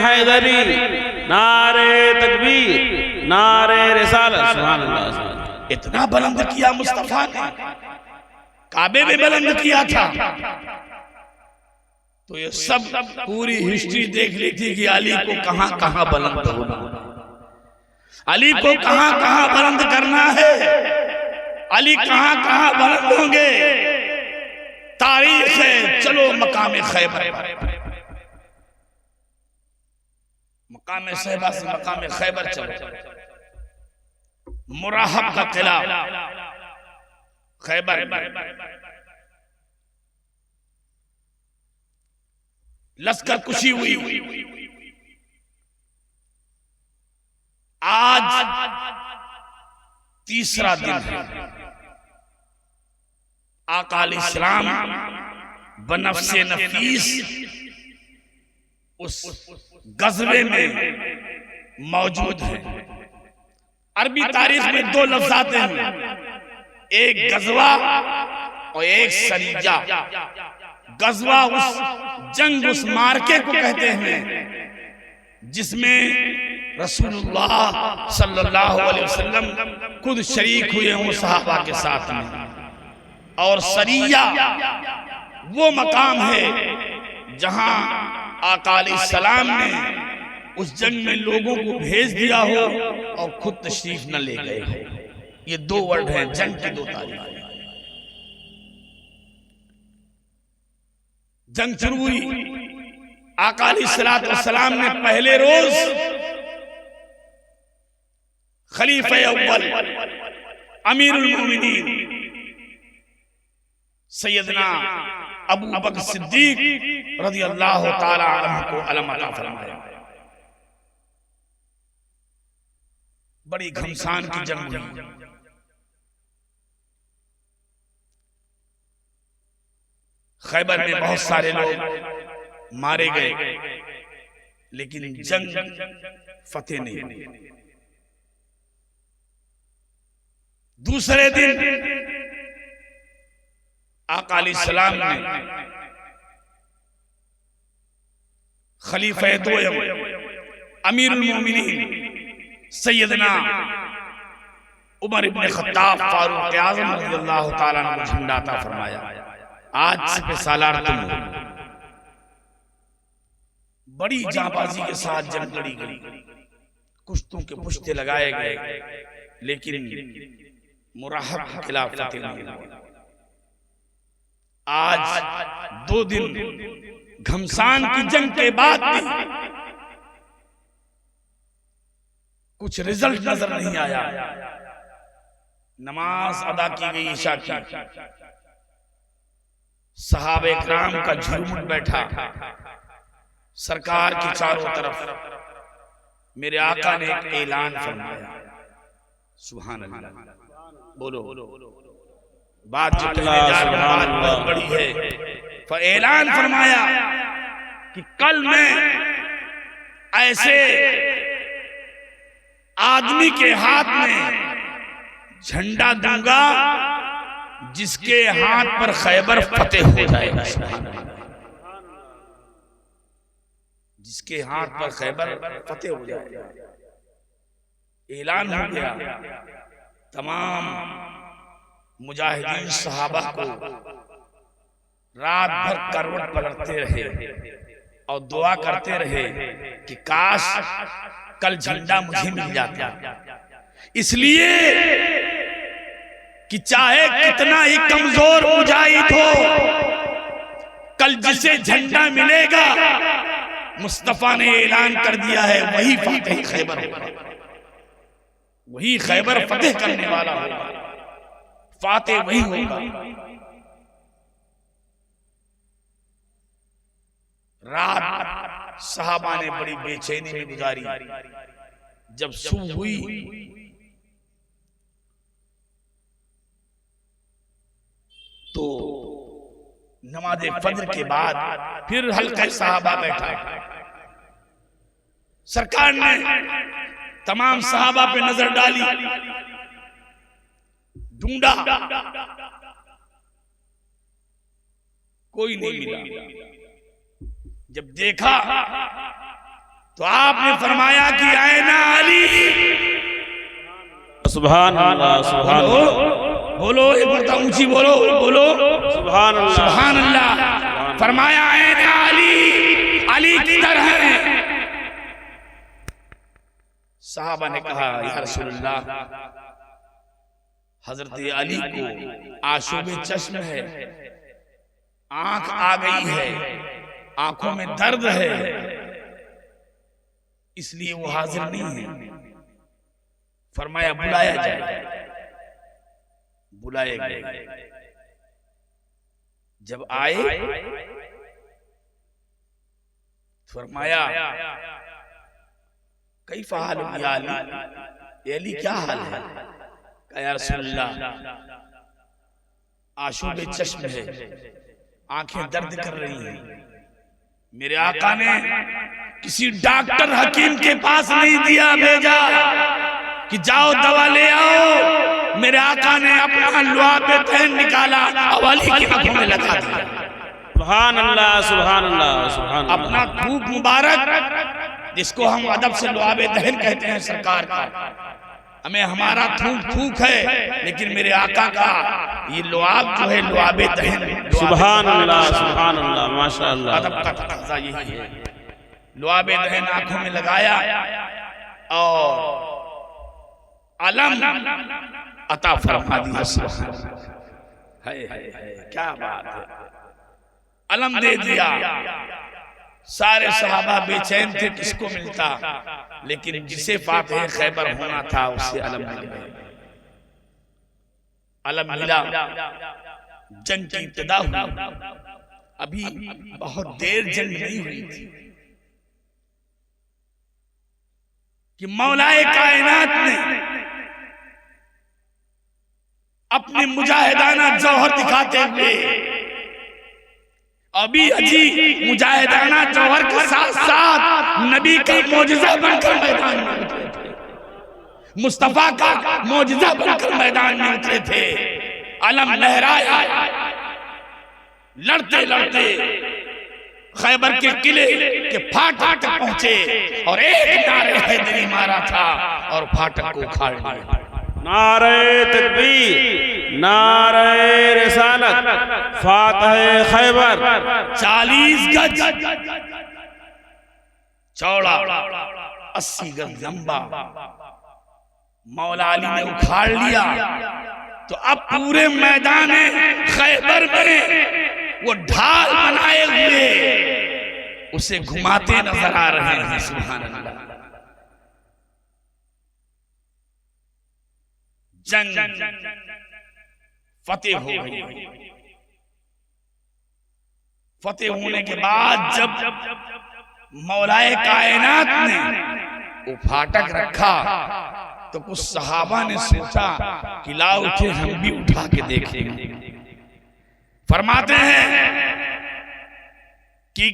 हैदरी, नारे तकबीर, नारे रिसालत, सुभान अल्लाह। इतना बुलंद किया मुस्तफा ने, काबे में बुलंद किया था। तो ये सब पूरी हिस्ट्री देख ली थी कि अली को कहां कहां बुलंद होना, अली को कहां कहां बुलंद करना है, अली कहां कहां बुलंद होंगे। तारीख है, चलो मकाम खैबर, मकाम सहबा से मकाम खैबर चलो। मुराहब का किला खैबर लश्कर कुशी हुई। आज तीसरा दिन है। आका अलैहिस्सलाम बनफ्से नफीस उस गज़वे में मौजूद है। अरबी तारीख में दो लफ्ज़ आते हैं, एक गज़वा और एक सरीजा। गज़वा उस जंग, उस मार्के को कहते हैं जिसमें रसूलुल्लाह सल्लल्लाहु अलैहि वसल्लम खुद शरीक हुए हों सहाबा के साथ में। और सरिया वो मकाम है जहां आका अलैहिस्सलाम ने उस जंग में लोगों को भेज दिया हो और खुद तशरीफ न ले गए हो। ये दो वर्ड हैं जंग की दो तारीख। जंग शुरू हुई, आका अलैहिस्सलाम ने पहले रोज खलीफा अव्वल अमीरुल मोमिनीन सैयदना अबू बकर सिद्दीक रज़ियल्लाहु ताला अन्हु को अलम अता फरमाया। बड़ी घमसान की जंग हुई। खैबर में बहुत सारे लोग मारे गए, लेकिन जंग फतेह नहीं हुई। दूसरे दिन आका अलैहिस्सलाम ने खलीफा दोयम अमीरुल मोमिनीन सैयदना उमर इब्न खत्ताब फारूक आज़म रज़ियल्लाहु ताला अन्हु को झंडा अता फरमाया। आज से सालार तुम हो। बड़ी जांबाजी के साथ जंग लड़ी गई, कुश्तों के पुश्ते लगाए गए, लेकिन मुराहब के खिलाफ फतेह नहीं हुआ। आज 2 दिन घमसान की जंग के बाद भी कुछ रिजल्ट नजर नहीं आया। नमाज अदा की गई ईशा की, सहाबे किराम का झुरमुट बैठा, सरकार के चारों तरफ मेरे आका ने एक ऐलान फरमाया। सुभान अल्लाह, बोलो बात जो कहने जा रहा हूं बात बहुत बड़ी है। ऐलान फरमाया कि कल मैं ऐसे आदमी के हाथ में झंडा दूंगा जिसके हाथ पर खैबर फतेह हो जाएगा। जिसके हाथ पर खैबर फतेह हो जाएगा। ऐलान हो गया। तमाम मुजाहिदीन सहाबा को रात भर करवट पलटते रहे और दुआ करते रहे कि काश कल झंडा मुझे मिल जाता। इसलिए कि चाहे कितना ही कमजोर मुजाहिद हो, कल जिसे झंडा मिलेगा मुस्तफा ने ऐलान कर दिया है वही फतेह खैबर होगा, वही खैबर फतेह करने वाला होगा, फातेह वही होगा। रात सहाबा ने बड़ी बेचैनी में गुजारी। जब सुबह हुई तो नमाज फज्र के बाद फिर हल्का सहाबा बैठा। सरकार ने तमाम सहाबा पे नजर डाली, ढूंढा, कोई नहीं मिला। जब देखा तो आपने फरमाया कि आए ना अली, सुभान अल्लाह, सुभान अल्लाह, बोलो एक बार ऊंची बोलो, बोलो सुभान अल्लाह, सुभान अल्लाह। फरमाया आए ना अली, अली किधर है? साहबा ने कहा या रसूलल्लाह, हजरत अली को आशूबे चश्म है, आंख आ गई है, आंखों में दर्द है, इसलिए वो हाजिर नहीं है। फरमाया बुलाया जाए। बुलाए गए। जब आए फरमाया कई फ़हाल या अली, क्या हाल है? कहा या रसूलल्लाह, आशूबे चश्म है, आंखें दर्द कर रही हैं। मेरे आका ने किसी डॉक्टर हकीम के पास नहीं दिया भेजा कि जाओ दवा ले आओ। मेरे आका ने अपना लुआबे तहन निकाला, अली की आंखों में लगा दिया। सुभान अल्लाह, सुभान अल्लाह, सुभान अल्लाह। अपना थूक मुबारक, जिसको हम अदब से लुआबे दहन कहते हैं सरकार का, हमें हमारा थूक थूक है, लेकिन मेरे आका का ये लुआब जो है लुआबे दहन। सुभान अल्लाह, सुभान अल्लाह, माशाअल्लाह। अदब का तकाज़ा यही है। लुआबे दहन आंखों में लगाया और अलम अता फरमा दिया। है क्या बात है, अलम दे दिया। सारे सहाबा बेचैन थे किसको मिलता, लेकिन जिसे फातह खैबर होना था उससे अलम मिल गया। अलम मिला, जंग की इब्तिदा हुई। अभी बहुत देर जंग नहीं हुई थी कि मौलाए कायनात ने अपने मुजाहिदाना जौहर दिखाते हुए, अभी अजी मुजाहिदाना जौहर के साथ साथ नबी का मौजिज़ा बनकर मैदान में उतरे थे, मुस्तफा का मौजिज़ा बनकर मैदान में उतरे थे। अलम लहराया, लड़ते लड़ते खैबर के किले के फाटक तक पहुंचे और एक नारे हैदरी मारा था और फाटक को उखाड़ लिया। नारे तकबीर, नारे रिसालत, फातह खैबर। 40 गज चौड़ा, 80 गज लंबा मौला अली ने उखाड़ लिया। तो अब पूरे मैदान खैबर में वो ढाल बनाए हुए उसे घुमाते नजर आ रहे हैं। सुभान अल्लाह। जंग फतेह हो गई। फतेह होने के बाद जब मौलाए कायनात ने वो फाटक रखा तो कुछ सहाबा ने सोचा कि लाओ उठे हम भी उठा के देखेंगे। फरमाते हैं कि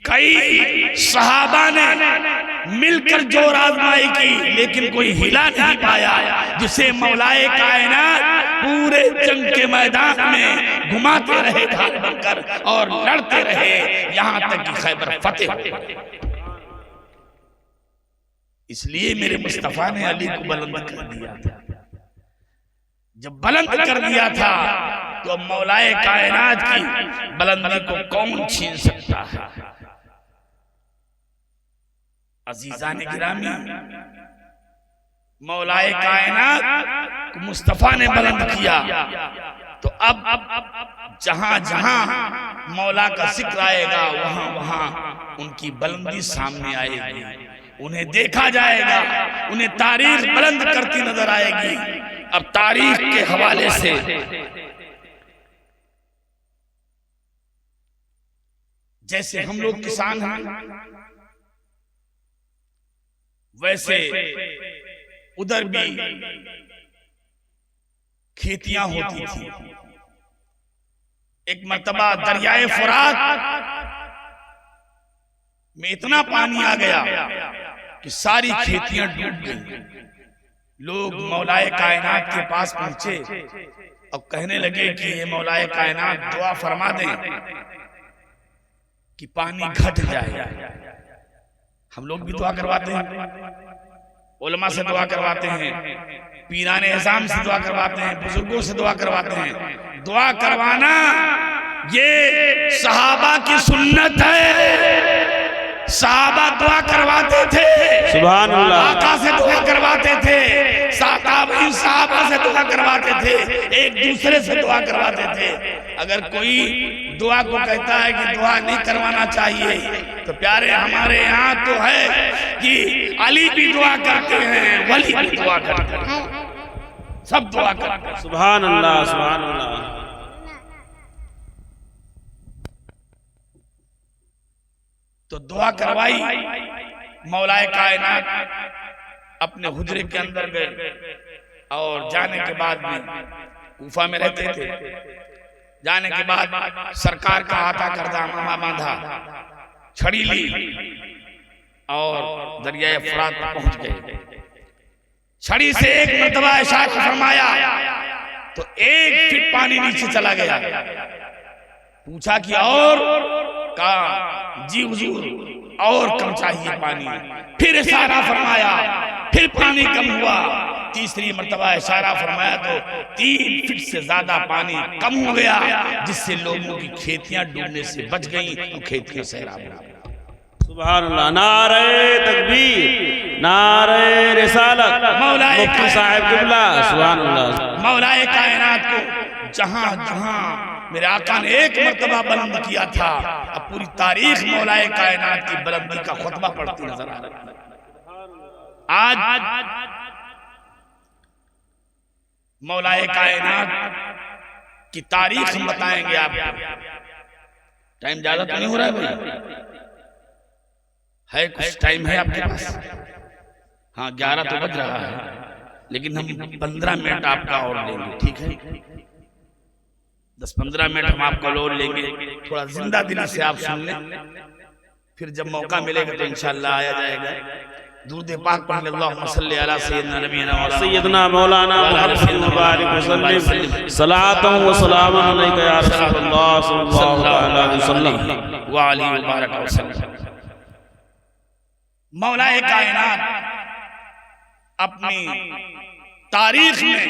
कई सहाबा ने मिलकर जोर आजमाई की, लेकिन कोई हिला नहीं पाया, जिसे मौलाए कायनात पूरे जंग के मैदान में घुमाते रहे ढाल बनकर और लड़ते रहे यहां तक कि खैबर फतेह हो गई। इसलिए मेरे मुस्तफा ने अली को बुलंद कर दिया था। जब बुलंद कर दिया था तो मौलाए कायनात की बुलंदी को कौन छीन सकता है। अजीजान गिरामी, मौलाए कायनात को मुस्तफा ने बुलंद किया तो अब जहां जहां मौला का जिक्र आएगा वहां वहां उनकी बुलंदी सामने आएगी, उन्हें देखा जाएगा, उन्हें तारीख बुलंद करती नजर आएगी। अब तारीख के हवाले से जैसे हम लोग किसान हैं, वैसे उधर भी खेतियां होती थी। एक मर्तबा दरियाए फुरात में इतना पानी आ गया कि सारी खेतियां डूब गई। लोग मौलाए कायनात के पास पहुंचे और कहने लगे कि ये मौलाए कायनात दुआ फरमा दें कि पानी घट जाए, हम लोग भी दुआ करवाते हैं, उलमा से दुआ करवाते हैं, पीराने एहसाम से दुआ करवाते हैं, बुजुर्गों से दुआ करवाते हैं। दुआ करवाना ये सहाबा की सुन्नत है। सहाबा दुआ करवाते थे, सुभान अल्लाह, आका से दुआ करवाते थे, साहबा से दुआ करवाते थे, एक दूसरे से दुआ करवाते थे। अगर कोई दुआ को कहता है कि दुआ नहीं करवाना चाहिए, तो प्यारे हमारे यहाँ तो है कि अली भी दुआ करते हैं, वली भी दुआ करते हैं, सब दुआ करते हैं। सुभान अल्लाह, सुभान अल्लाह। तो दुआ करवाई, मौलाए कायनात अपने हुजरे के अंदर गए और जाने के बाद भी कूफा में रहते थे। जाने के बाद सरकार का हाथा करदा मामा बांधा, छड़ी ली और दरिया फुरात पहुंच गए। छड़ी से एक मर्तबा इशारा फरमाया तो 1 फीट पानी नीचे चला गया। पूछा कि और? कहा जी हुजूर और कम चाहिए पानी। फिर इशारा फरमाया, फिर पानी कम हुआ। तीसरी मर्तबा इशारा फरमाया तो 3 फीट से ज्यादा पानी कम हो गया, जिससे लोगों की खेतियां डूबने से बच गईं और खेतियां सैराब हो गईं। सुभान अल्लाह। नारे तकबीर, नारे रिसालत, मौलाए मुफ्ती साहब किबला, सुभान अल्लाह। मौलाए कायनात को जहां जहां मेरे आका ने एक मर्तबा बुलंद किया था, अब पूरी तारीख मौलाए कायनात की बुलंदी का खुतबा पढ़ती नजर आ रही है। आज मौलाए कायनात की तारीख हम बताएंगे आपको। टाइम ज्यादा तो नहीं हो रहा है भाई? है कुछ टाइम है आपके पास? हाँ 11 तो बज रहा है, लेकिन हम 15 मिनट आपका और लेंगे, ठीक है? 10-15 मिनट हम आपका और लेंगे, थोड़ा जिंदा दिली से आप सुन लें। फिर जब मौका मिलेगा तो इंशाअल्लाह आया जाएगा। दुरूद पाक पढ़ लें, अल्लाहुम्मा सल्ली अला सय्यदना मौलाना मुहम्मद मुबारक वसल्लम, सलातुन व सलामुन अलैका या रसूलल्लाह सल्लल्लाहु अलैहि वसल्लम व आलिहि मुबारक वसल्लम। मौलाए कायनात अपनी तारीख में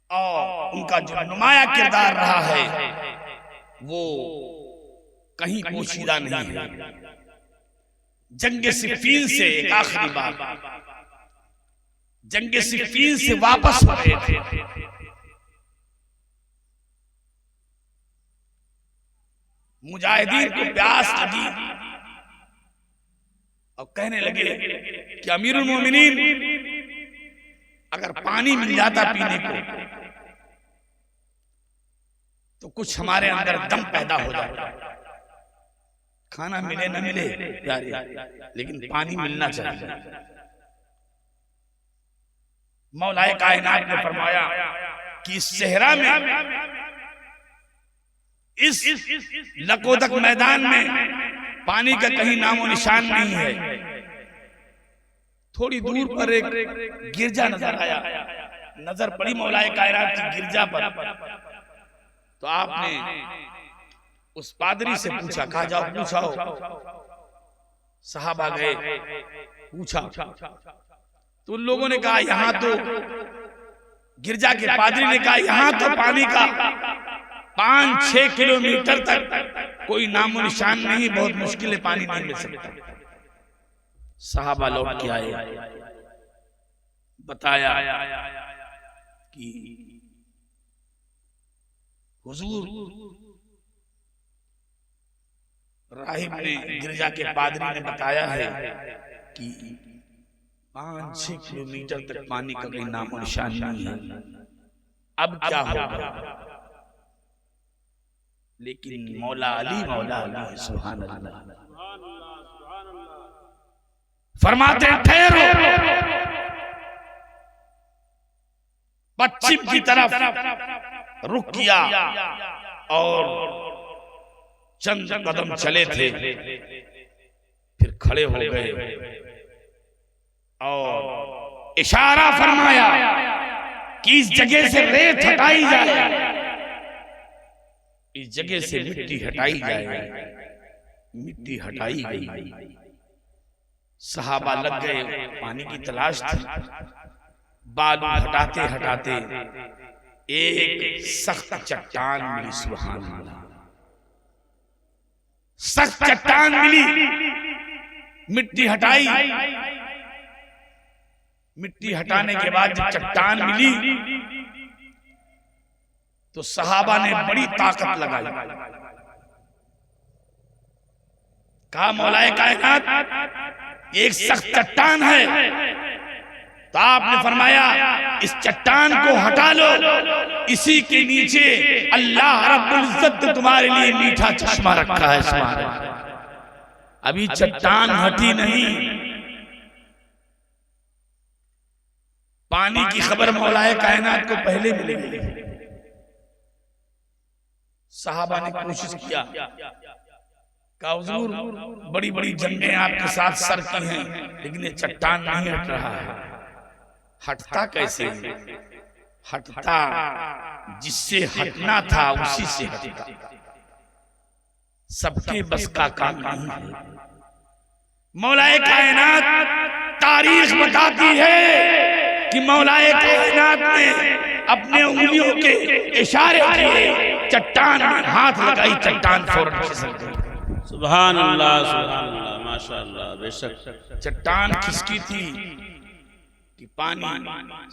और उनका जो नुमाया किरदार रहा है वो कहीं पोशीदा नहीं है। जंगे सिफ़ीन से एक आखिरी बात, जंगे सिफ़ीन से वापस हो रहे थे, मुजाहिदीन को प्यास लगी और कहने लगे कि अमीरुल मोमिनीन अगर पानी मिल जाता पीने को तो कुछ हमारे अंदर दम पैदा हो जाता। खाना मिले न मिले प्यारे, लेकिन पानी मिलना चाहिए। मौलाए कायनात ने फरमाया कि इस सहरा में, इस लकोदक मैदान में पानी का कहीं नामो निशान नहीं है। थोड़ी दूर पर एक गिरजा नजर आया, नजर पड़ी मौलाए कायनात की गिरजा पर। तो आपने उस पादरी से पूछा, कहा जाओ पूछाओ। साहबा गए, पूछा तो उन लोगों ने कहा यहाँ तो, गिरजा के पादरी ने कहा यहाँ तो पानी का 5-6 किलोमीटर तक कोई नामो निशान नहीं, बहुत मुश्किल है, पानी नहीं मिल सकता। साहबा लौट के आए, बताया कि हुजूर राहिब ने, गिरजा के पादरी ने बताया है कि 5-6 किलोमीटर तक पानी का कोई नामो निशान नहीं है। अब क्या होगा? लेकिन मौला अली सुभान अल्लाह फरमाते हैं ठहरो। पश्चिम की तरफ रुख किया और चंद कदम चले थे, फिर खड़े हो गए और इशारा फरमाया कि इस जगह से रेत हटाई जाए, इस जगह से मिट्टी हटाई जाए। मिट्टी हटाई गई। सहाबा लग गए, पानी की तलाश थी। बालू हटाते हटाते एक सख्त चट्टान मिली। सुभान अल्लाह, सख्त चट्टान मिली। मिट्टी हटाई। मिट्टी हटाने के बाद जब चट्टान मिली तो सहाबा ने बड़ी ताकत लगाई। कहा मौलाए कायनात एक सख्त चट्टान है, तो आपने फरमाया इस चट्टान को हटा लो, इसी के नीचे अल्लाह रब्बुल इज्जत तुम्हारे लिए मीठा चश्मा रखा है। अभी चट्टान हटी नहीं, पानी की खबर मौलाए कायनात को पहले मिल गई। सहाबा ने कोशिश किया, कहा हुजूर बड़ी बड़ी जंगें आपके साथ सर की हैं, लेकिन ये चट्टान नहीं हट रहा है। हटता कैसे? हटता जिससे हटना था उसी से हटता। सबके बस का काम नहीं है। मौलाए कायनात तारीख बताती है कि मौलाए कायनात ने अपने उंगलियों के इशारे किए, चट्टान में हाथ लगाई, चट्टान फौरन खिसक गई। सुभान अल्लाह, सुभान अल्लाह, माशाअल्लाह। बेशक चट्टान खिसकी थी कि पानी,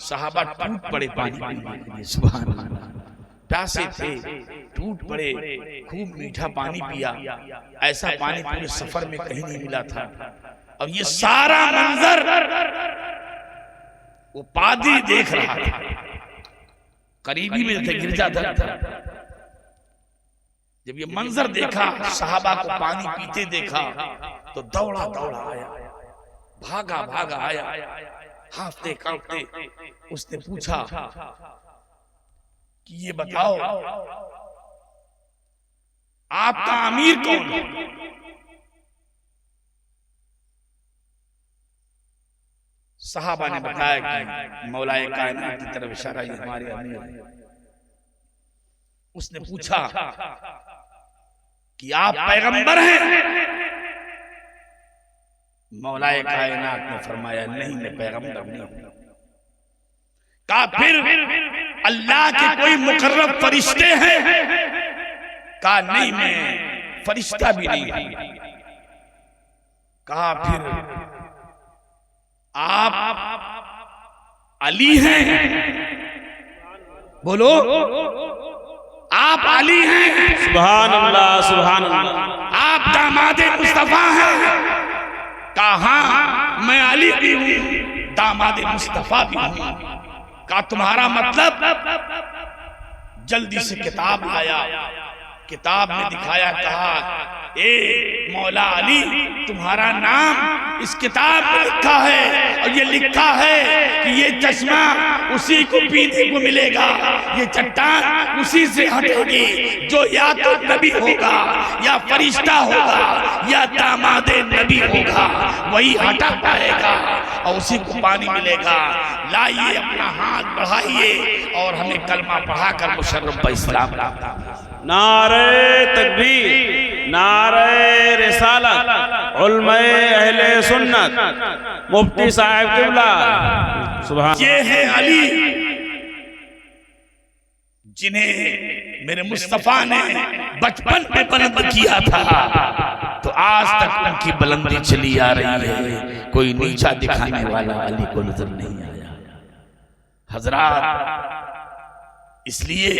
सहाबा टूट पड़े पानी पीने के लिए। सुभान अल्लाह, प्यासे थे, टूट पड़े, खूब मीठा पानी पिया। ऐसा पानी पूरे सफर में कहीं नहीं मिला था। और ये सारा मंजर वो पादरी देख रहा था, करीबी में थे, गिरजाधर था। जब ये मंजर देखा, सहाबा को पानी पीते देखा, तो दौड़ा दौड़ा आया, भागा भागा आया, हाफते कांपते। उसने पूछा कि ये बताओ आपका अमीर कौन है? सहाबा ने बताया कि मौलाए कायनात की तरफ इशारा, ये हमारे अमीर हैं। उसने पूछा कि आप पैगंबर हैं? मौलाए कायनात ने फरमाया नहीं, मैं पैगंबर नहीं हूं। कहा फिर अल्लाह के कोई मुकर्रब फरिश्ते हैं? कहा नहीं, मैं फरिश्ता भी नहीं हूं। कहा फिर आप अली हैं? बोलो, आप अली हैं? सुभान अल्लाह, सुभान अल्लाह। आप दामादे मुस्तफा हैं? कहा मैं अली भी हूं, दामादे मुस्तफा भी हूं। कहा तुम्हारा मतलब? जल्दी से किताब लाया, किताब में दिखाया। कहा ए मौला अली, तुम्हारा नाम इस किताब में लिखा है, और ये लिखा है कि ये चश्मा उसी को पीने को मिलेगा, ये चट्टान उसी से हटेगी जो या तो नबी होगा, या फरिश्ता होगा, या दामादे नबी होगा, वही हटा पाएगा और उसी को पानी मिलेगा। लाइए अपना हाथ बढ़ाइए और हमें कलमा पढ़ाकर मुशर्रफ इस्लाम लाता। नारे तकबीर, नारे रिसालत, उलमाए अहले सुन्नत, मुफ्ती साहब किबला। सुभान। ये है अली जिन्हें मेरे मुस्तफा ने बचपन में बुलंद किया था, तो आज तक उनकी बुलंदी चली आ रही है। कोई नीचा दिखाने वाला अली को नजर नहीं आया हजरात। इसलिए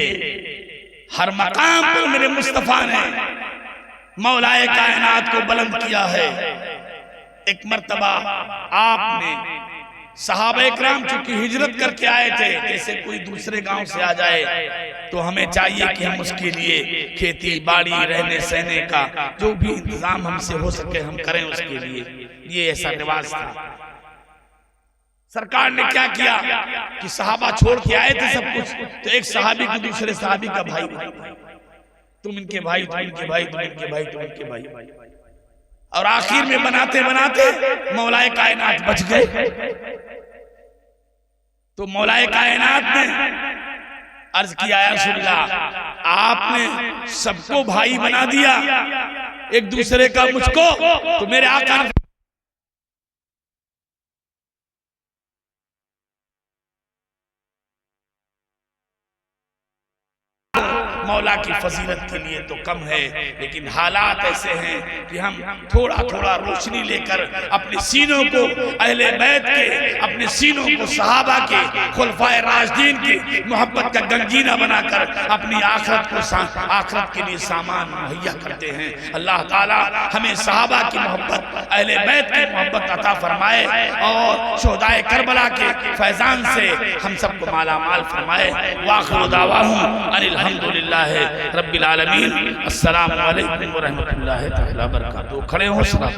हर मकाम पर मेरे मुस्तफा ने मौलाए कायनात को बुलंद किया है। एक मर्तबा आपने सहाबा इकराम चूंकि हिजरत करके आए थे, जैसे कोई दूसरे गांव से आ जाए तो हमें चाहिए कि हम उसके लिए खेती बाड़ी, रहने सहने का जो भी इंतजाम हमसे हो सके हम करें उसके लिए। ये ऐसा रिवाज था। सरकार ने क्या किया कि सहाबा छोड़ के आए थे सब कुछ, तो एक सहाबी को दूसरे सहाबी का भाई, तुम इनके भाई, तुम इनके भाई, तुम इनके भाई, तुम इनके भाई, और आखिर में बनाते बनाते मौलाए कायनात बच गए। तो मौलाए कायनात ने अर्ज किया, या रसूलल्लाह, आपने सबको भाई बना दिया, एक दूसरे का मुझको, तो मेरे आका ने मौला की फजीलत के लिए तो कम है, लेकिन हालात ऐसे हैं कि हम थोड़ा थोड़ा रोशनी लेकर अपने सीनों को अहले बैत के, अपने सीनों को सहाबा के, खुलफाए राशिदीन की मोहब्बत का गंजीना बनाकर अपनी आखिरत के लिए सामान मुहैया करते हैं। अल्लाह ताला हमें सहाबा की मोहब्बत, अहले बैत की मोहब्बत अता फरमाए और शुहदाए करबला के फैजान से हम सबको माला माल फरमाए। वाखिर दावाहुम अनिल हम्दुलिल्लाह रब्बिल आलमीन। अस्सलामु अलैकुम व रहमतुल्लाहि तआला व बरकातहू। खड़े हो सलात